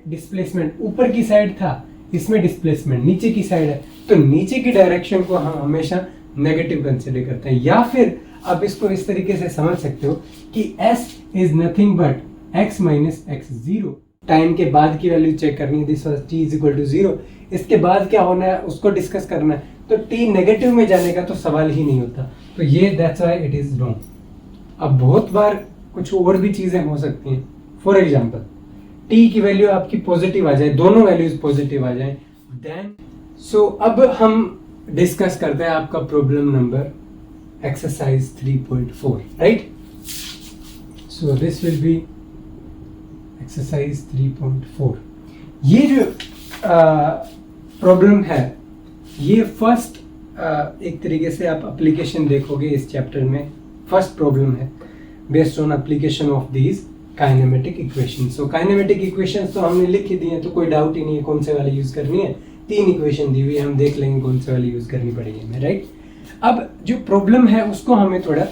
Displacement ऊपर की side था, इसमें डिस्प्लेसमेंट नीचे की साइड है, तो नीचे की डायरेक्शन को हम हमेशा नेगेटिव कंसिडर करते हैं। या फिर आप इसको इस तरीके से समझ सकते हो कि s is nothing but x minus x zero. Time के बाद की वैल्यू चेक करनी है, this was t is equal to zero. इसके बाद क्या होना है उसको डिस्कस करना है, तो t नेगेटिव में जाने का तो सवाल ही नहीं होता। तो ये that's why it is wrong. अब बहुत बार कुछ और भी चीजें हो सकती हैं, फॉर एग्जाम्पल t की वैल्यू आपकी पॉजिटिव आ जाए, दोनों वैल्यूज पॉजिटिव आ जाए, देन सो अब हम डिस्कस करते हैं आपका problem number exercise 3.4, right. So this will be exercise 3.4। ये जो प्रॉब्लम है ये फर्स्ट एक तरीके से आप एप्लीकेशन देखोगे इस चैप्टर में, फर्स्ट प्रॉब्लम है based on application of these kinematic equation. So kinematic equation तो हमने लिख ही दी है, तो कोई डाउट ही नहीं है कौन से वाली यूज करनी है। 3 इक्वेशन दी हुई है, हम देख लेंगे कौन से वाली यूज करनी पड़ेगी हमें, राइट। अब जो प्रॉब्लम है उसको हमें थोड़ा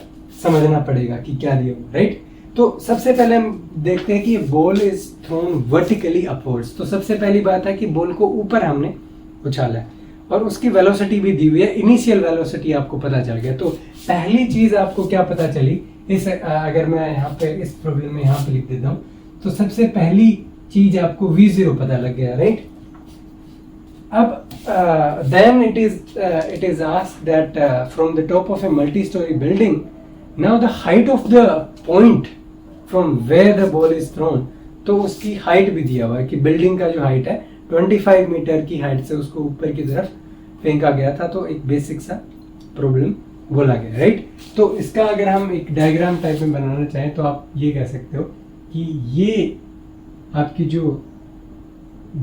समझना पड़ेगा कि क्या दिया हुआ, राइट। तो सबसे पहले हम देखते हैं कि ball is thrown vertically upwards. तो सबसे पहली बात है कि बॉल को ऊपर हमने उछाला है और उसकी वेलोसिटी भी दी हुई है, इनिशियल वेलोसिटी आपको पता चल गया। तो पहली चीज आपको क्या पता चली, इस अगर मैं यहाँ पे इस प्रॉब्लम में यहाँ पे लिख देता हूँ, तो सबसे पहली चीज आपको v0 पता लग गया, राइट। अब then it is asked that from the top of a multi-story building, now the height of the point from where the ball is thrown, तो उसकी हाइट भी दिया हुआ है कि बिल्डिंग का जो हाइट है 25 मीटर की हाइट से उसको ऊपर की तरफ फेंका गया था। तो एक बेसिक सा प्रॉब्लम बोला गया, राइट। तो इसका अगर हम एक डायग्राम टाइप में बनाना चाहें तो आप ये कह सकते हो कि ये आपकी जो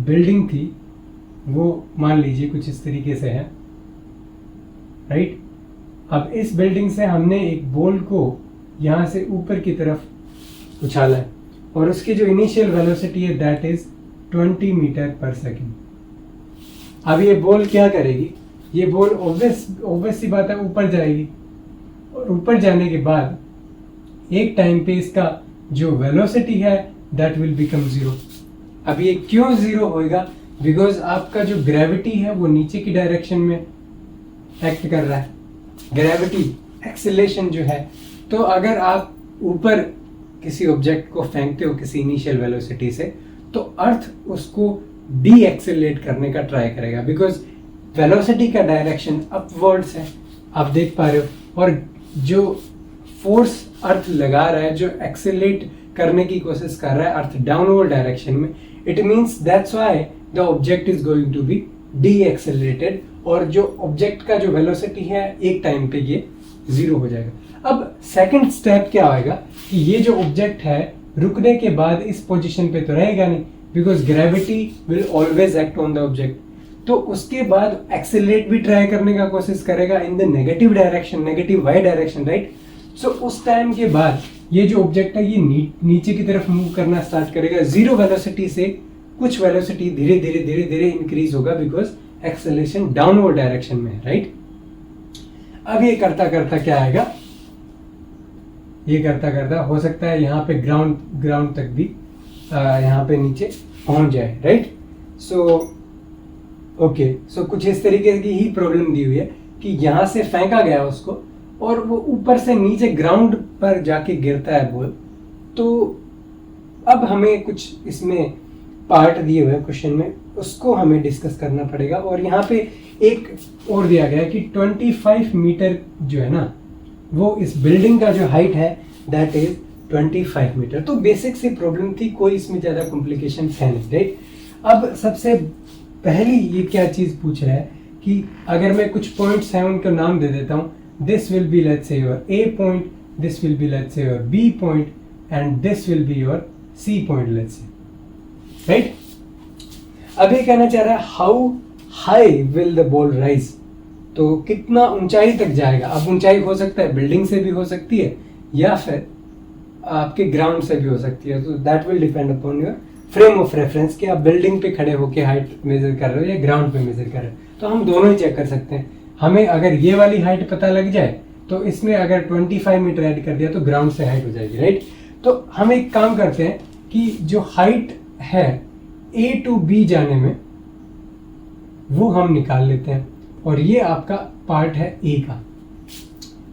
बिल्डिंग थी वो मान लीजिए कुछ इस तरीके से है, राइट। अब इस बिल्डिंग से हमने एक बॉल को यहाँ से ऊपर की तरफ उछाला है और उसकी जो इनिशियल वेलोसिटी है that is 20 meter per second. अब ये बॉल क्या करेगी, ये बॉल ऑब्वियस सी बात है ऊपर जाएगी और ऊपर जाने के बाद एक टाइम पे इसका जो वेलोसिटी है दैट विल बिकम जीरो। अब ये क्यों जीरो होएगा, बिकॉज आपका जो ग्रेविटी है वो नीचे की डायरेक्शन में एक्ट कर रहा है, ग्रेविटी एक्सेलेरेशन जो है। तो अगर आप ऊपर किसी ऑब्जेक्ट को फेंकते हो किसी इनिशियल वेलोसिटी से, तो अर्थ उसको डी एक्सेलरेट करने का ट्राई करेगा, बिकॉज वेलोसिटी का डायरेक्शन अपवर्ड्स है, आप देख पा रहे हो। और जो फोर्स अर्थ लगा रहा है, जो एक्सेलरेट करने की कोशिश कर रहा है अर्थ डाउनवर्ड डायरेक्शन में, it means that's why the object is going to be de accelerated, और जो ऑब्जेक्ट का जो वेलोसिटी है एक टाइम पे ये जीरो हो जाएगा। अब सेकंड स्टेप क्या होगा कि ये जो ऑब्जेक्ट है रुकने के बाद इस पोजीशन पे तो रहेगा नहीं, because gravity will always act on the object. तो उसके बाद एक्सेलरेट भी ट्राई करने का कोशिश करेगा in the negative direction, negative Y direction, right. So उस टाइम के बाद ये जो ऑब्जेक्ट है ये नीचे की तरफ मूव करना स्टार्ट करेगा, जीरो वेलोसिटी से कुछ वेलोसिटी धीरे धीरे धीरे धीरे इंक्रीज होगा, बिकॉज एक्सेलरेशन डाउनवर्ड डायरेक्शन में है, राइट। अब ये करता करता क्या आएगा, ये करता करता हो सकता है यहाँ पे ग्राउंड तक भी यहाँ पे नीचे पहुंच जाए, राइट। सो ओके, सो कुछ इस तरीके की ही प्रॉब्लम दी हुई है कि यहाँ से फेंका गया उसको और वो ऊपर से नीचे ग्राउंड पर जाके गिरता है बॉल। तो अब हमें कुछ इसमें पार्ट दिए हुए क्वेश्चन में, उसको हमें डिस्कस करना पड़ेगा। और यहाँ पे एक और दिया गया है कि 25 मीटर जो है ना, वो इस बिल्डिंग का जो हाइट है दैट इज 25 मीटर। तो बेसिक सी प्रॉब्लम थी, कोई इसमें ज़्यादा कॉम्प्लिकेशन है नहीं, राइट। अब सबसे पहली ये क्या चीज़ पूछ रहा है कि अगर मैं कुछ पॉइंट्स हैं उनका नाम दे देता हूँ, this will be let's say your A point, this will be let's say your B point and this will be your C point, let's say, right. अब ये कहना चाह रहा है how high will the ball rise, तो कितना ऊंचाई तक जाएगा। अब ऊंचाई हो सकता है बिल्डिंग से भी हो सकती है या फिर आपके ग्राउंड से भी हो सकती है, तो that will depend upon your frame of reference कि आप बिल्डिंग पे खड़े होकर हाइट मेजर कर रहे हो या ग्राउंड पे मेजर कर रहे हो। तो हम दोनों ही चेक कर सकते हैं। हमें अगर ये वाली हाइट पता लग जाए तो इसमें अगर 25 मीटर ऐड कर दिया तो ग्राउंड से हाइट हो जाएगी, राइट। तो हम एक काम करते हैं कि जो हाइट है A टू B जाने में वो हम निकाल लेते हैं, और ये आपका पार्ट है A का।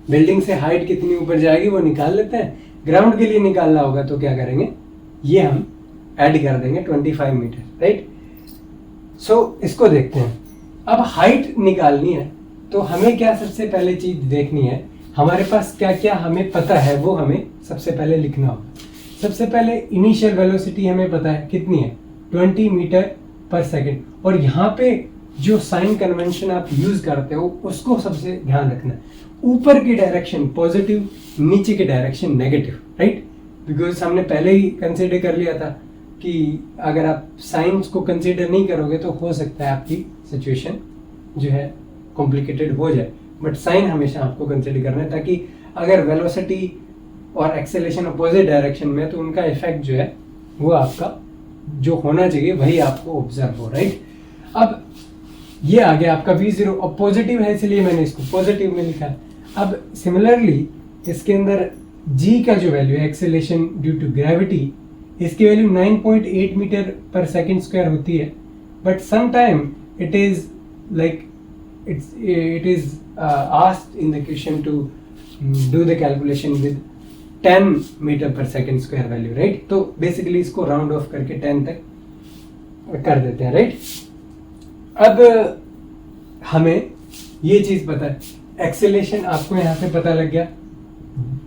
बिल्डिंग से हाइट कितनी ऊपर जाएगी वो निकाल लेते हैं। ग्राउंड के लिए निकालना होगा तो क्या करेंगे, ये हम ऐड कर देंगे 25 मीटर, राइट। सो इसको देखते हैं। अब हाइट निकालनी है तो हमें क्या सबसे पहले चीज देखनी है, हमारे पास क्या क्या हमें पता है वो हमें सबसे पहले लिखना होगा। सबसे पहले इनिशियल वेलोसिटी हमें पता है कितनी है, 20 मीटर पर सेकेंड, और यहाँ पे जो साइन कन्वेंशन आप यूज करते हो उसको सबसे ध्यान रखना है। ऊपर की डायरेक्शन पॉजिटिव, नीचे की डायरेक्शन नेगेटिव, राइट। बिकॉज हमने पहले ही कंसिडर कर लिया था कि अगर आप साइंस को कंसिडर नहीं करोगे तो हो सकता है आपकी सिचुएशन जो है कॉम्प्लिकेटेड हो जाए, बट साइन हमेशा आपको कंसिडर करना है, ताकि अगर वेलोसिटी और एक्सेलेरेशन अपोजिट डायरेक्शन में तो उनका इफेक्ट जो है वो आपका जो होना चाहिए वही आपको ऑब्जर्व हो, राइट। अब ये आ गया आपका V0, और पॉजिटिव है इसलिए मैंने इसको पॉजिटिव में लिखा। अब सिमिलरली इसके अंदर G का जो वैल्यू है एक्सेलेरेशन ड्यू टू ग्रेविटी, इसकी value 9.8 meter per second square होती है, but some time it is like it is asked in the question to do the calculation with 10 metre per second square value, right. तो basically इसको round of करके 10 तक कर देते हैं, right. अब हमें ये चीज पता है, एक्सेलेरेशन आपको यहाँ से पता लग गया,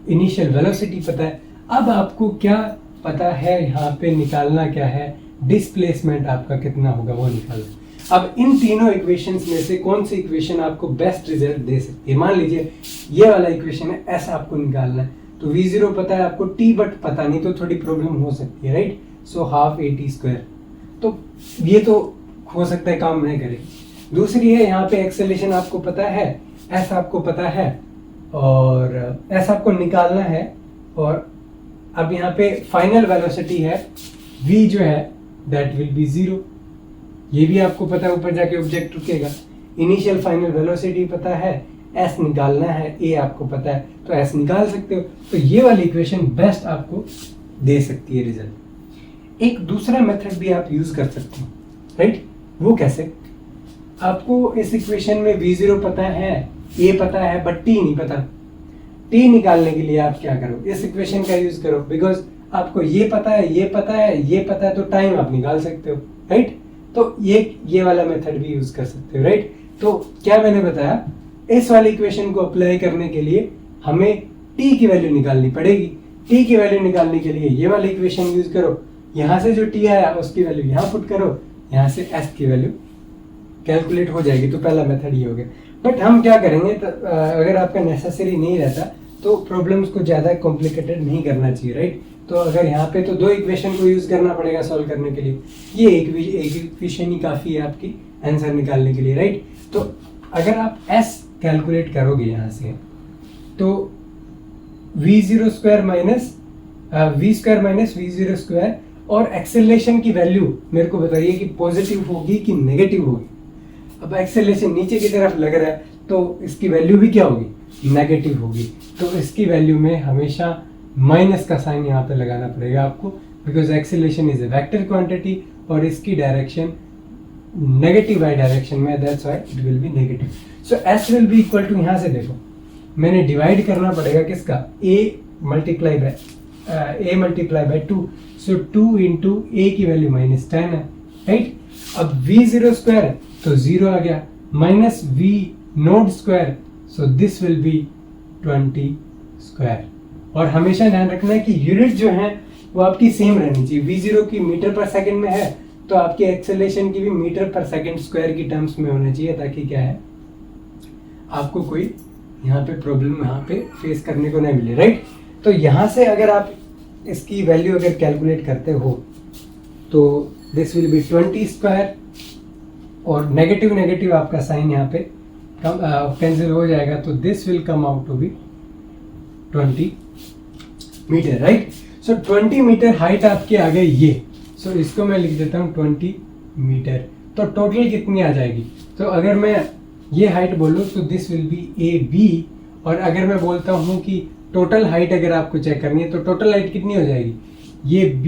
इनिशियल वेलोसिटी पता है। अब आपको क्या पता है यहाँ पे निकालना क्या है, डिस्प्लेसमेंट आपका कितना होगा वो निकालना। अब इन तीनों इक्वेशंस में से कौन सी इक्वेशन आपको बेस्ट रिजल्ट दे सकती है। मान लीजिए ये वाला इक्वेशन है, ऐसा आपको निकालना है, तो V0 पता है आपको, T बट पता नहीं, तो थोड़ी प्रॉब्लम हो सकती है, right. So half AT square, तो ये तो हो सकता है काम नहीं करे। दूसरी है यहाँ पे एक्सेलेरेशन आपको पता है, ऐसा आपको पता है, और ऐसा आपको निकालना है, और अब यहाँ पे फाइनल वेलोसिटी है V जो है दैट विल बी 0, ये भी आपको पता है, ऊपर जाके ऑब्जेक्ट रुकेगा। इनिशियल फाइनल वेलोसिटी पता है, एस निकालना है, ए आपको पता है, तो एस निकाल सकते हो। तो ये वाली इक्वेशन बेस्ट आपको दे सकती है रिजल्ट। एक दूसरा मेथड भी आप यूज कर सकते हो, राइट। वो कैसे, आपको इस इक्वेशन में V0 पता है, ए पता है, बट टी नहीं पता। टी निकालने के लिए आप क्या करो, इस इक्वेशन का यूज करो, बिकॉज आपको ये पता है, ये पता है, ये पता है, तो टाइम आप निकाल सकते हो, राइट। तो ये वाला मेथड भी यूज कर सकते हो, राइट। तो क्या मैंने बताया, इस वाली इक्वेशन को अप्लाई करने के लिए हमें t की वैल्यू निकालनी पड़ेगी। t की वैल्यू निकालने के लिए ये वाली इक्वेशन यूज करो, यहाँ से जो t आया उसकी वैल्यू यहाँ पुट करो, यहाँ से s की वैल्यू कैलकुलेट हो जाएगी। तो पहला मेथड ये हो गया। बट हम क्या करेंगे, तो अगर आपका नेसेसरी नहीं रहता तो प्रॉब्लम्स को ज़्यादा कॉम्प्लिकेटेड नहीं करना चाहिए, राइट। तो अगर यहाँ पे तो दो इक्वेशन को यूज करना पड़ेगा सॉल्व करने के लिए, ये एक इक्वेशन ही काफ़ी है आपकी आंसर निकालने के लिए, राइट। तो अगर आप s कैलकुलेट करोगे यहाँ से, तो V0 square minus V0 square, और एक्सेलरेशन की वैल्यू मेरे को बताइए कि पॉजिटिव होगी कि नेगेटिव होगी। अब एक्सेलरेशन नीचे की तरफ लग रहा है तो इसकी वैल्यू भी क्या होगी, नेगेटिव होगी। तो इसकी वैल्यू में हमेशा माइनस का साइन यहाँ पे लगाना पड़ेगा आपको, because acceleration is a vector quantity और इसकी डायरेक्शन नेगेटिव वाई डायरेक्शन में, that's why it will be negative. So S will be equal to, यहाँ से देखो मैंने डिवाइड करना पड़ेगा किसका, a multiply by 2, so 2 into A की वैल्यू -10 है, राइट। अब V0 स्क्वायर तो 0 आ गया, minus V0 square, so this will be 20 square. और हमेशा ध्यान रखना है कि यूनिट जो है वो आपकी सेम रहनी चाहिए। V0 की मीटर पर सेकंड में है तो आपकी एक्सेलरेशन की भी मीटर पर सेकंड स्क्वायर की टर्म्स में होना चाहिए, ताकि क्या है आपको कोई यहाँ पे प्रॉब्लम यहाँ पे फेस करने को नहीं मिले, राइट। तो यहाँ से अगर आप इसकी वैल्यू अगर कैलकुलेट करते हो तो दिस विल बी 20 स्क्वायर, और नेगेटिव नेगेटिव आपका साइन यहाँ पे कैंसिल हो जाएगा, तो this will come out to be 20 metre, right. So 20 meter height आपकी आ गई ये, सो इसको मैं लिख देता हूँ 20 मीटर। तो टोटल कितनी आ जाएगी, तो अगर मैं ये हाइट बोलूँ तो दिस विल बी AB, और अगर मैं बोलता हूँ कि टोटल हाइट अगर आपको चेक करनी है तो टोटल हाइट कितनी हो जाएगी, ये B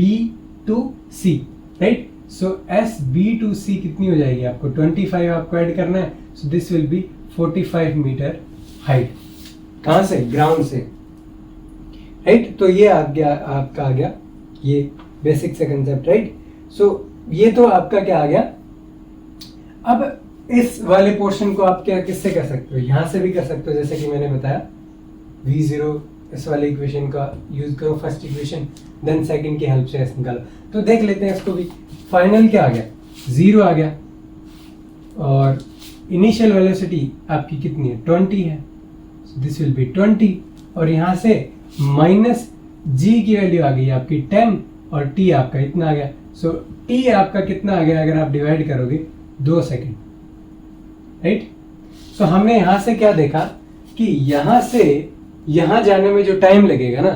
to C, राइट। So S B to C कितनी हो जाएगी, आपको 25 आपको ऐड करना है, so this will be 45 metre height. कहाँ से, ग्राउंड से, राइट। तो ये आ गया आपका, आ गया ये बेसिक से कंसेप्ट, राइट। सो ये तो आपका क्या आ गया। अब इस वाले पोर्शन को आप क्या किससे कर सकते हो, यहां से भी कर सकते हो, जैसे कि मैंने बताया v0 इस वाले इक्वेशन का यूज करो, फर्स्ट इक्वेशन, देन सेकंड की हेल्प से एस निकालो। तो देख लेते हैं इसको भी। फाइनल क्या आ गया, 0 आ गया, और इनिशियल वेलोसिटी आपकी कितनी है, 20 है, दिस विल बी 20, और यहां से माइनस g की वैल्यू आ गई आपकी 10, और t आपका इतना आ गया। सो t आपका कितना आ गया, अगर आप डिवाइड करोगे 2 सेकंड, राइट। सो हमने यहां से क्या देखा कि यहां से यहां जाने में जो टाइम लगेगा ना,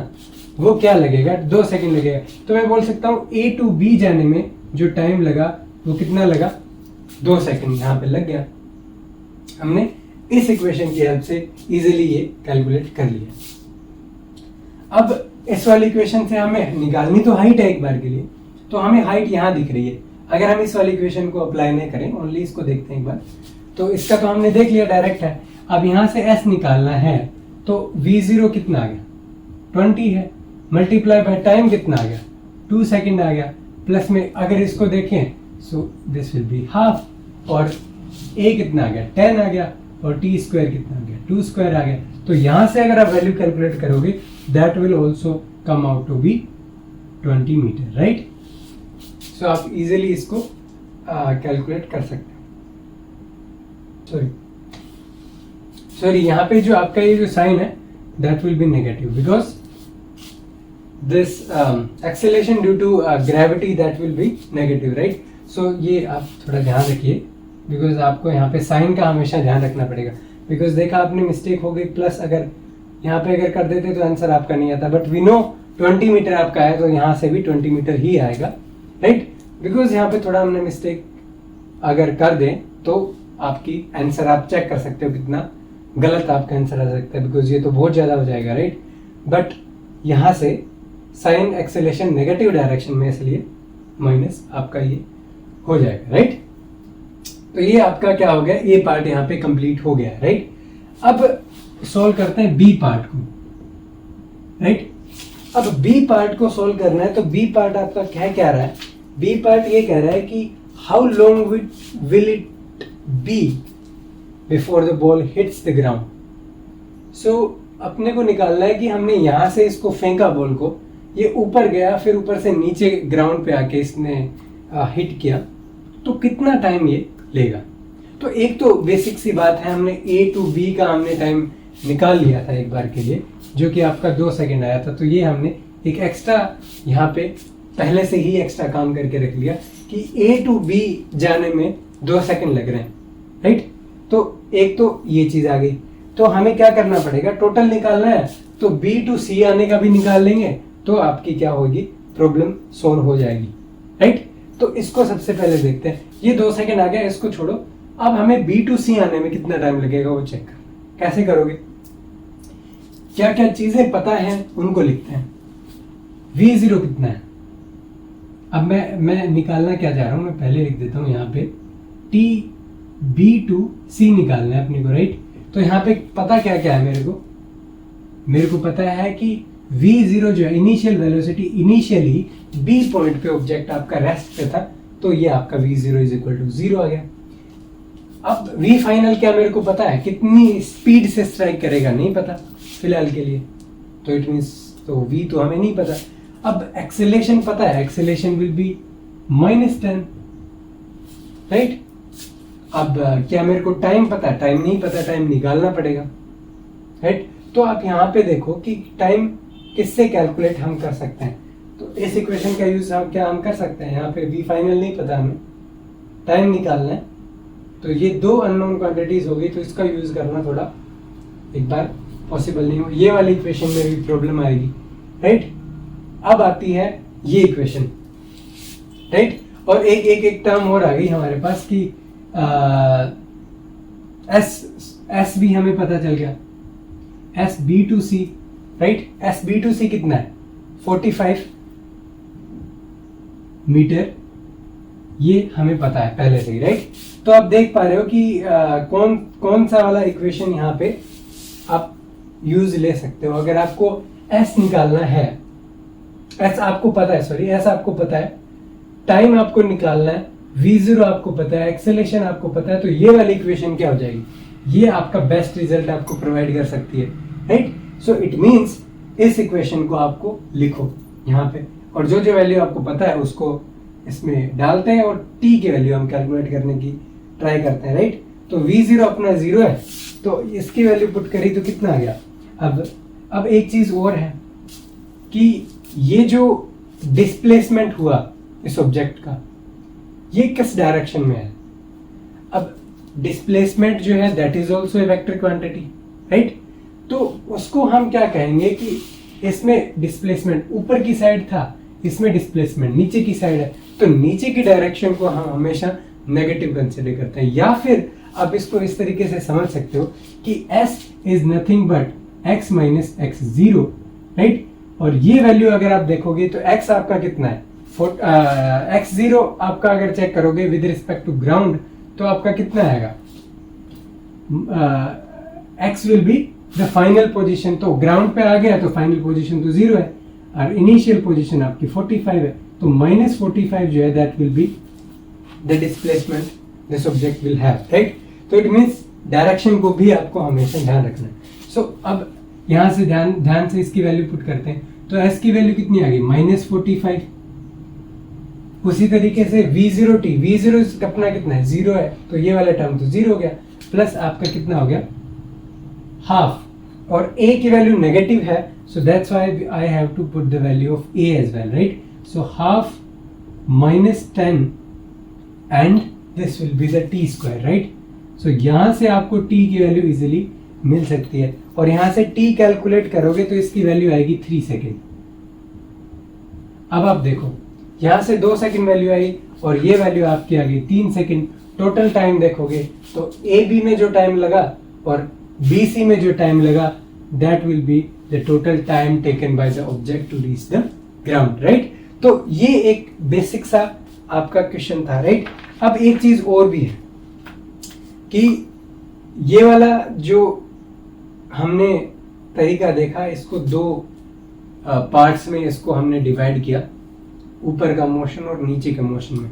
वो क्या लगेगा, 2 सेकंड लगेगा। तो मैं बोल सकता हूं A to B जाने में जो टाइम लगा वो कितना लगा, 2 सेकंड यहां पे लग गया। हमने इस इक्वेशन की हेल्प से इजीली ये कैलकुलेट कर लिया। अब इस वाली इक्वेशन से हमें निकालनी तो हाइट है एक बार के लिए, तो हमें हाइट यहां दिख रही है। अगर हम इस वाली इक्वेशन को अप्लाई नहीं करें, ओनली इसको देखते हैं एक बार, तो इसका तो हमने देख लिया, डायरेक्ट है। अब यहां से s निकालना है, तो v0 कितना आ गया, 20 है, मल्टीप्लाई बाय टाइम कितना आ गया, 2 सेकंड आ गया, प्लस में अगर इसको देखें सो दिस विल बी हाफ, और a कितना आ गया, 10 आ गया, और t स्क्वायर कितना आ गया, 2 स्क्वायर आ गया। तो यहां से अगर आप वैल्यू कैलकुलेट करोगे, that will also come out to be 20 metre, right. So आप इजीली इसको कैलकुलेट कर सकते हो। सॉरी यहाँ पे जो आपका ये जो साइन है, that will be negative, because this acceleration due to gravity, that will be negative, right. So ये आप थोड़ा ध्यान रखिए, बिकॉज आपको यहाँ पे साइन का हमेशा ध्यान रखना पड़ेगा। बिकॉज देखा आपने मिस्टेक हो गई, प्लस अगर यहाँ पे अगर कर देते तो आंसर आपका नहीं आता, बट वी नो 20 मीटर आपका है, तो यहाँ से भी 20 मीटर ही आएगा, राइट। बिकॉज यहाँ पे थोड़ा हमने मिस्टेक अगर कर दें तो आपकी आंसर आप चेक कर सकते हो कितना गलत आपका आंसर आ सकता है, बिकॉज ये तो बहुत ज्यादा हो जाएगा, राइट। बट यहाँ से साइन एक्सेलेरेशन नेगेटिव डायरेक्शन में, इसलिए माइनस आपका ये हो जाएगा, राइट। तो ये आपका क्या हो गया, ये पार्ट यहाँ पे कंप्लीट हो गया, राइट। अब सॉल्व करते हैं बी पार्ट को, राइट। अब बी पार्ट को सॉल्व करना है, तो बी पार्ट आपका क्या कह रहा है, बी पार्ट ये कह रहा है कि how long will it be before the ball hits the ground. So अपने को निकालना है कि हमने यहां से इसको फेंका बॉल को, ये ऊपर गया, फिर ऊपर से नीचे ग्राउंड पे आके इसने हिट किया, तो कितना टाइम ये लेगा। तो एक तो बेसिक सी बात है, हमने A to B का हमने टाइम निकाल लिया था एक बार के लिए, जो कि आपका 2 सेकंड आया था। तो ये हमने एक एक्स्ट्रा यहाँ पे पहले से ही एक्स्ट्रा काम करके रख लिया कि A to B जाने में 2 सेकंड लग रहे हैं, राइट। तो एक तो ये चीज आ गई। तो हमें क्या करना पड़ेगा, टोटल निकालना है, तो B to C आने का भी निकाल लेंगे, तो आपकी क्या होगी, प्रॉब्लम सॉल्व हो जाएगी, राइट। तो इसको सबसे पहले देखते हैं, ये 2 सेकंड आ गया, इसको छोड़ो। अब हमें B to C आने में कितना टाइम लगेगा वो चेक कर, कैसे करोगे, क्या क्या चीजें पता है उनको लिखते हैं। V0 कितना है, अब मैं निकालना क्या चाह रहा हूं, मैं पहले लिख देता हूं यहाँ पे T B to C निकालना है अपने को, राइट। तो यहाँ पे पता क्या क्या है मेरे को पता है कि V0 जो है initial velocity, initially B point पे ऑब्जेक्ट आपका रेस्ट पे था, तो ये आपका V0 इज इक्वल टू 0 आ गया। अब V फाइनल क्या मेरे को पता है, कितनी स्पीड से स्ट्राइक करेगा नहीं पता फिलहाल के लिए, तो इट मींस तो V तो हमें नहीं पता। अब एक्सेलेरेशन पता है, एक्सेलेरेशन विल बी -10, राइट। अब क्या मेरे को टाइम पता है, टाइम नहीं पता, टाइम निकालना पड़ेगा, राइट। तो आप यहाँ पे देखो कि टाइम किससे कैलकुलेट हम कर सकते हैं, तो इस इक्वेशन का यूज क्या हम कर सकते हैं, यहाँ पे V फाइनल नहीं पता हमें, टाइम निकालना है, तो ये 2 अननोन क्वांटिटीज हो गई, तो इसका यूज करना थोड़ा एक बार पॉसिबल नहीं हो, ये वाली इक्वेशन में भी प्रॉब्लम आएगी, राइट। अब आती है ये इक्वेशन, राइट। और एक टर्म और आ गई हमारे पास कि एस भी हमें पता चल गया, S B to C, right. S B to C कितना है, 45 मीटर ये हमें पता है पहले से ही, राइट। तो आप देख पा रहे हो कि कौन सा वाला इक्वेशन यहाँ पे आप यूज ले सकते हो। अगर आपको एस निकालना है, एस आपको पता है, सॉरी एस आपको पता है, टाइम आपको निकालना है, v0 आपको पता है, एक्सेलेरेशन आपको पता है, तो ये वाली इक्वेशन क्या हो जाएगी, ये आपका बेस्ट रिजल्ट आपको प्रोवाइड कर सकती है, राइट। सो इट मींस इस इक्वेशन को आपको लिखो यहाँ पे, और जो जो वैल्यू आपको पता है उसको इसमें डालते हैं और t की वैल्यू हम कैलकुलेट करने की ट्राई करते हैं, राइट। तो v0 अपना 0 है, तो इसकी वैल्यू पुट करी तो कितना आ गया। अब एक चीज और है कि ये जो डिस्प्लेसमेंट हुआ इस ऑब्जेक्ट का, ये किस डायरेक्शन में है। अब डिस्प्लेसमेंट जो है that is also a vector quantity, right. तो उसको हम क्या कहेंगे कि इसमें डिस्प्लेसमेंट ऊपर की साइड था, इसमें डिस्प्लेसमेंट नीचे की साइड है, तो नीचे की डायरेक्शन को हम हमेशा नेगेटिव कंसिडर करते हैं। या फिर आप इसको इस तरीके से समझ सकते हो कि s is nothing but x minus x zero, right. और ये वैल्यू अगर आप देखोगे तो x आपका कितना है, x0 आपका अगर चेक करोगे विद रिस्पेक्ट टू ग्राउंड तो आपका कितना आएगा, x will be the final position. तो ग्राउंड पे आ गया तो फाइनल पोजीशन तो 0 है और इनिशियल पोजीशन आपकी 45 है, तो माइनस 45 जो है that will be the displacement this object will have, right. तो इट मींस डायरेक्शन को भी आपको हमेशा ध्यान रखना है। सो अब यहाँ से ध्यान से इसकी वैल्यू पुट करते हैं, तो s की वैल्यू कितनी आ गई, -45। उसी तरीके से v0 अपना कितना है, 0 है, तो ये वाला टर्म तो 0 हो गया, प्लस आपका कितना हो गया, हाफ, और a की वैल्यू नेगेटिव है, so that's why I have to put the value of a as well, right. So half -10 and this will be the t square, right. So यहां से आपको t की वैल्यू इजीली मिल सकती है, और यहां से t कैलकुलेट करोगे तो इसकी वैल्यू आएगी 3 सेकेंड। अब आप देखो यहां से 2 सेकेंड वैल्यू आई और ये वैल्यू आपकी आ गई 3 सेकेंड। टोटल टाइम देखोगे तो ए बी में जो टाइम लगा और बी सी में जो टाइम लगा that will be the total time taken by the object to reach the ground, right. तो ये एक बेसिक सा आपका क्वेश्चन था, राइट। अब एक चीज और भी है कि ये वाला जो हमने तरीका देखा, इसको 2 पार्ट्स में इसको हमने डिवाइड किया, ऊपर का मोशन और नीचे का मोशन में।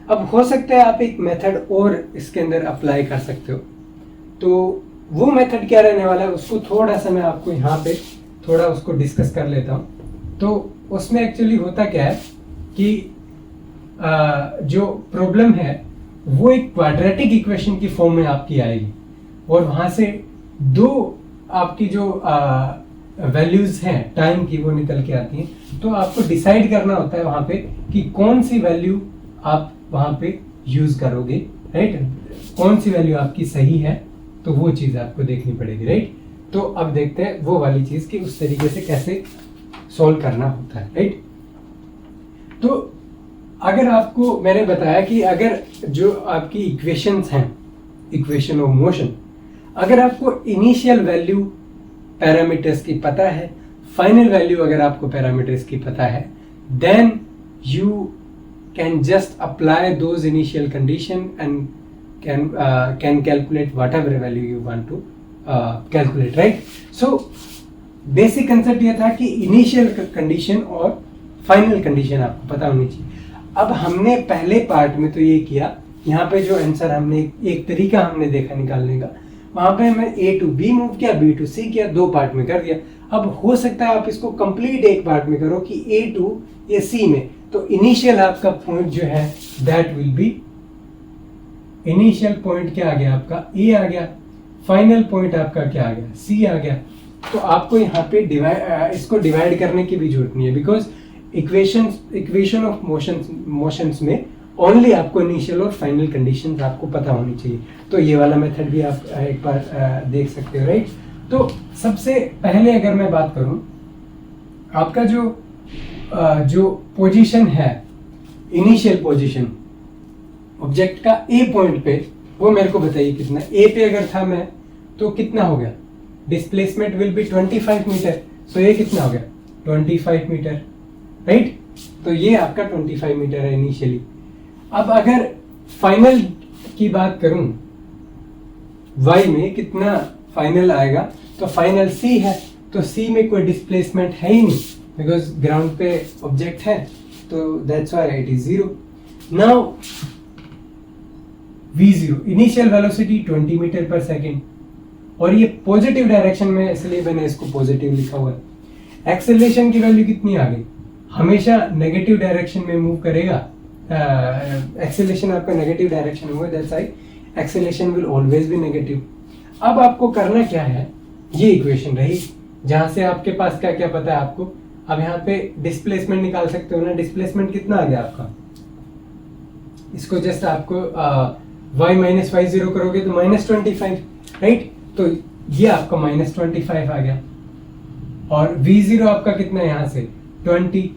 अब हो सकता है आप एक मेथड और इसके अंदर अप्लाई कर सकते हो, तो वो मेथड क्या रहने वाला है उसको थोड़ा सा मैं आपको यहाँ पे थोड़ा उसको डिस्कस कर लेता हूँ। तो उसमें एक्चुअली होता क्या है कि जो प्रॉब्लम है वो एक क्वाड्रेटिक इक्वेशन की फॉर्म में आपकी आएगी, और वहां से 2 आपकी जो वैल्यूज हैं टाइम की वो निकल के आती हैं। तो आपको डिसाइड करना होता है वहां पे कि कौन सी वैल्यू आप वहां पे यूज करोगे, राइट। कौन सी वैल्यू आपकी सही है, तो वो चीज आपको देखनी पड़ेगी, राइट। तो अब देखते हैं वो वाली चीज कि उस तरीके से कैसे सॉल्व करना होता है, राइट। तो अगर आपको मैंने बताया कि अगर जो आपकी इक्वेशंस हैं, इक्वेशन ऑफ मोशन, अगर आपको इनिशियल वैल्यू पैरामीटर्स की पता है, फाइनल वैल्यू अगर आपको पैरामीटर्स की पता है, then you can just apply those initial condition and can calculate whatever value you want to calculate, right? So basic concept ये था कि initial condition और final condition आपको पता होनी चाहिए। अब हमने पहले पार्ट में तो ये किया, यहाँ पे जो आंसर हमने एक तरीका हमने देखा निकालने का, वहां पे हमें A to B मूव किया, B to C किया, 2 पार्ट में कर दिया। अब हो सकता है आप इसको कंप्लीट एक पार्ट में करो कि A to या C में, तो इनिशियल आपका पॉइंट जो है that will B, initial point क्या आ गया आपका A आ गया, फाइनल पॉइंट आपका क्या आ गया, C आ गया। तो आपको यहाँ पे इसको डिवाइड करने की भी जरूरत नहीं है, बिकॉज इक्वेशन ऑफ मोशंस में ओनली आपको इनिशियल और फाइनल कंडीशंस आपको पता होनी चाहिए। तो ये वाला मेथड भी आप एक बार देख सकते हो, राइट। तो सबसे पहले अगर मैं बात करूं, आपका जो पोजीशन है, इनिशियल पोजीशन ऑब्जेक्ट का ए पॉइंट पे, वो मेरे को बताइए कितना। ए पे अगर था मैं तो कितना हो गया, डिस्प्लेसमेंट विल बी 25 मीटर, सो ये कितना हो गया 25 मीटर, राइट। तो ये आपका 25 मीटर है इनिशियली। अब अगर फाइनल की बात करूं, y में कितना फाइनल आएगा, तो फाइनल c है, तो c में कोई डिस्प्लेसमेंट है ही नहीं बिकॉज ग्राउंड पे ऑब्जेक्ट है, तो that's why it is 0। Now v0 initial velocity 20 meter per second, और ये पॉजिटिव डायरेक्शन में, इसलिए मैंने इसको पॉजिटिव लिखा हुआ है। एक्सेलरेशन की वैल्यू कितनी आ गई, हमेशा नेगेटिव डायरेक्शन में मूव करेगा, एक्सेलरेशन आपका नेगेटिव डायरेक्शन होगा, that's why acceleration will always be negative. अब आपको करना क्या है, ये इक्वेशन रही जहां से आपके पास क्या क्या पता है आपको। अब यहाँ पे डिस्प्लेसमेंट निकाल सकते हो ना, डिस्प्लेसमेंट कितना आ गया आपका, इसको जस्ट आपको y माइनस वाई जीरो करोगे तो -25, राइट, तो ये आपका -25 आ गया, और v0 आपका कितना है यहाँ से 20,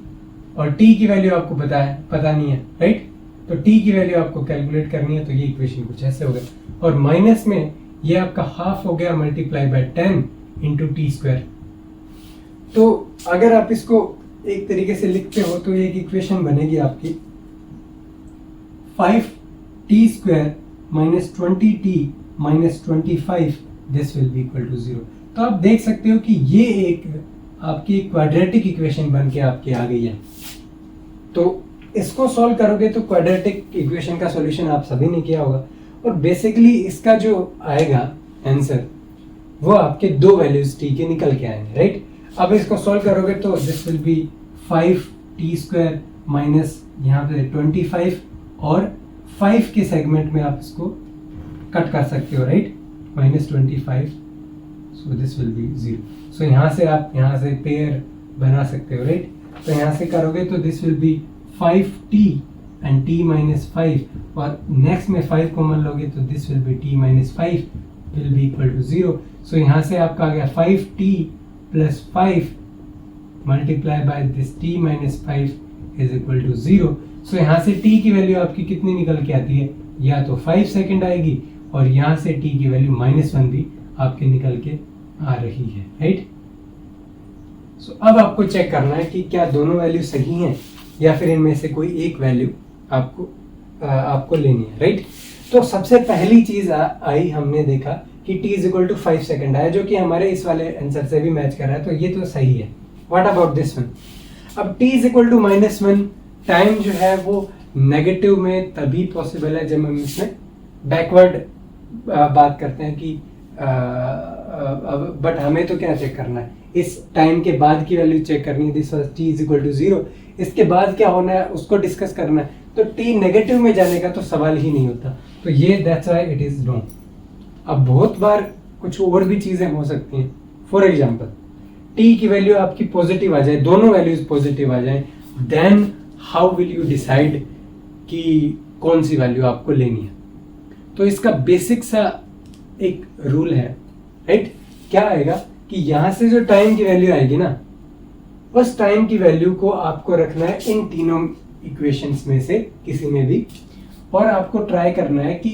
और t की वैल्यू आपको पता नहीं है, राइट, तो t की वैल्यू आपको कैलकुलेट करनी है, तो ये इक्वेशन कुछ ऐसे हो गया, और माइनस में ये आपका हाफ हो गया multiply by 10 into T square. तो अगर आप इसको एक तरीके से लिखते हो तो एक इक्वेशन बनेगी आपकी 5t square minus 20t minus 25, this will be equal to 0। तो आप देख सकते हो कि ये एक आपकी क्वाड्रेटिक इक्वेशन बन के आपकी आ गई है। तो इसको सॉल्व करोगे तो क्वाड्रेटिक इक्वेशन का सॉल्यूशन आप सभी ने किया होगा, और बेसिकली इसका जो आएगा आंसर वो आपके दो वैल्यूज t के निकल के आएंगे, राइट। अब इसको सॉल्व करोगे तो this will be 5t square minus यहाँ पे 25, और 5 के सेगमेंट में आप इसको कट कर सकते हो, right, -25, so this will B 0। So यहाँ से आप यहाँ से पेयर बना सकते हो, राइट, तो यहाँ से करोगे तो this will be 5t and t minus 5, और नेक्स्ट में 5 कॉमन लोगे तो this will be t minus 5 will be equal to 0। So यहाँ से आपका आ गया 5t plus 5 multiply by this t minus 5 is equal to 0। So यहाँ से t की वैल्यू आपकी कितनी निकल के आती है, या तो 5 सेकेंड आएगी, और यहाँ से t की वैल्यू -1 भी आपके निकल के आ रही है, राइट। सो अब आपको चेक करना है कि क्या दोनों वैल्यू सही हैं या फिर इनमें से कोई एक वैल्यू आपको लेनी है, राइट। तो सबसे पहली चीज आई, हमने देखा कि t is equal to 5 second आया, जो कि हमारे इस वाले आंसर से भी मैच कर रहा है, तो ये तो सही है। व्हाट अबाउट दिस वन, अब t is equal to -1, time जो है वो नेगेटिव में तभी पॉसिबल है जब हम इसमें बैकवर्ड बात करते हैं कि बट हमें तो क्या चेक करना है, इस टाइम के बाद की वैल्यू चेक करनी है, this was t is equal to 0, इसके बाद क्या होना है उसको डिस्कस करना है, तो t नेगेटिव में जाने का तो सवाल ही नहीं होता, तो ये that's why it is wrong. अब बहुत बार कुछ और भी चीजें हो सकती हैं, फॉर एग्जांपल t की वैल्यू आपकी पॉजिटिव आ जाए, दोनों वैल्यूज पॉजिटिव आ जाए, then how will you decide कि कौन सी वैल्यू आपको लेनी है। तो इसका बेसिक सा एक रूल है, राइट, क्या आएगा कि यहां से जो टाइम की वैल्यू आएगी ना, उस टाइम की वैल्यू को आपको रखना है इन तीनों इक्वेशंस में से किसी में भी, और आपको ट्राई करना है कि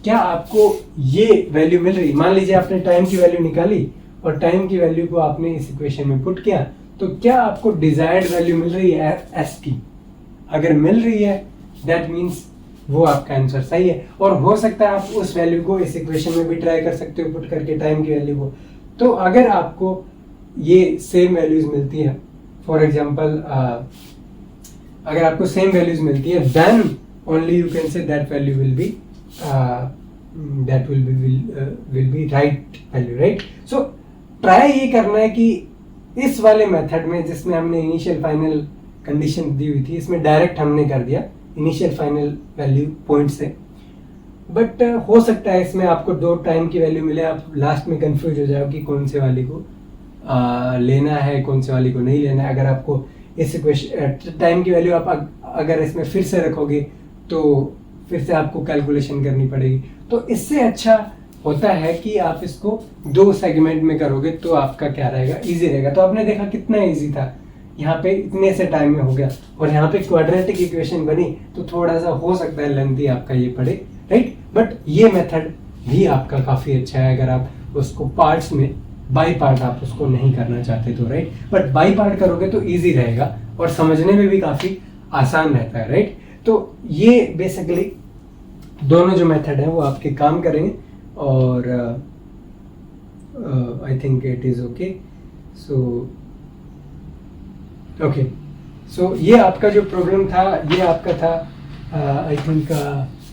क्या आपको ये वैल्यू मिल रही। मान लीजिए आपने टाइम की वैल्यू निकाली और टाइम की वैल्यू को आपने इस इक्वेशन में पुट किया, तो क्या आपको डिजायर्ड वैल्यू मिल रही है एस की। अगर मिल रही है दैट मीन्स वो आपका आंसर सही है, और हो सकता है आप उस वैल्यू को इस इक्वेशन में भी ट्राई कर सकते हो पुट करके टाइम की वैल्यू को। तो अगर आपको ये सेम वैल्यूज मिलती है, फॉर एग्जांपल अगर आपको सेम वैल्यूज मिलती है, then only you can say that value will be right value, right. So try ये करना है कि इस वाले मेथड में जिसमें हमने इनिशियल फाइनल कंडीशन दी हुई थी, इसमें डायरेक्ट हमने कर दिया इनिशियल फाइनल वैल्यू पॉइंट से, बट हो सकता है इसमें आपको दो टाइम की वैल्यू मिले, आप लास्ट में कंफ्यूज हो जाओ कि कौन से वाली को लेना है, कौन से वाली को नहीं लेना है। अगर आपको इस इक्वेशन टाइम की वैल्यू आप अगर इसमें फिर से रखोगे तो फिर से आपको कैलकुलेशन करनी पड़ेगी, तो इससे अच्छा होता है कि आप इसको दो सेगमेंट में करोगे तो आपका क्या रहेगा, इजी रहेगा। तो आपने देखा कितना इजी था, यहाँ पे इतने से टाइम में हो गया, और यहाँ पे क्वाड्रेटिक इक्वेशन बनी तो थोड़ा सा हो सकता है लेंथी आपका ये पड़े, राइट, बट ये मेथड भी आपका काफी अच्छा है अगर आप उसको पार्ट्स में बाई पार्ट आप उसको नहीं करना चाहते तो, राइट, बट बाई पार्ट करोगे तो इजी रहेगा और समझने में भी काफी आसान रहता है, राइट। तो ये बेसिकली दोनों जो मेथड है वो आपके काम करेंगे और I think it is okay. So ये आपका जो प्रॉब्लम था ये आपका था आई थिंक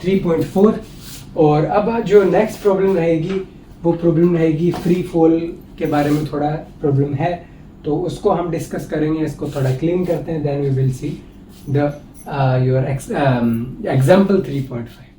3.4। और अब जो नेक्स्ट प्रॉब्लम रहेगी वो प्रॉब्लम रहेगी फ्री फॉल के बारे में थोड़ा प्रॉब्लम है, तो उसको हम डिस्कस करेंगे। इसको थोड़ा क्लीन करते हैं, then we will see the your example 3.5।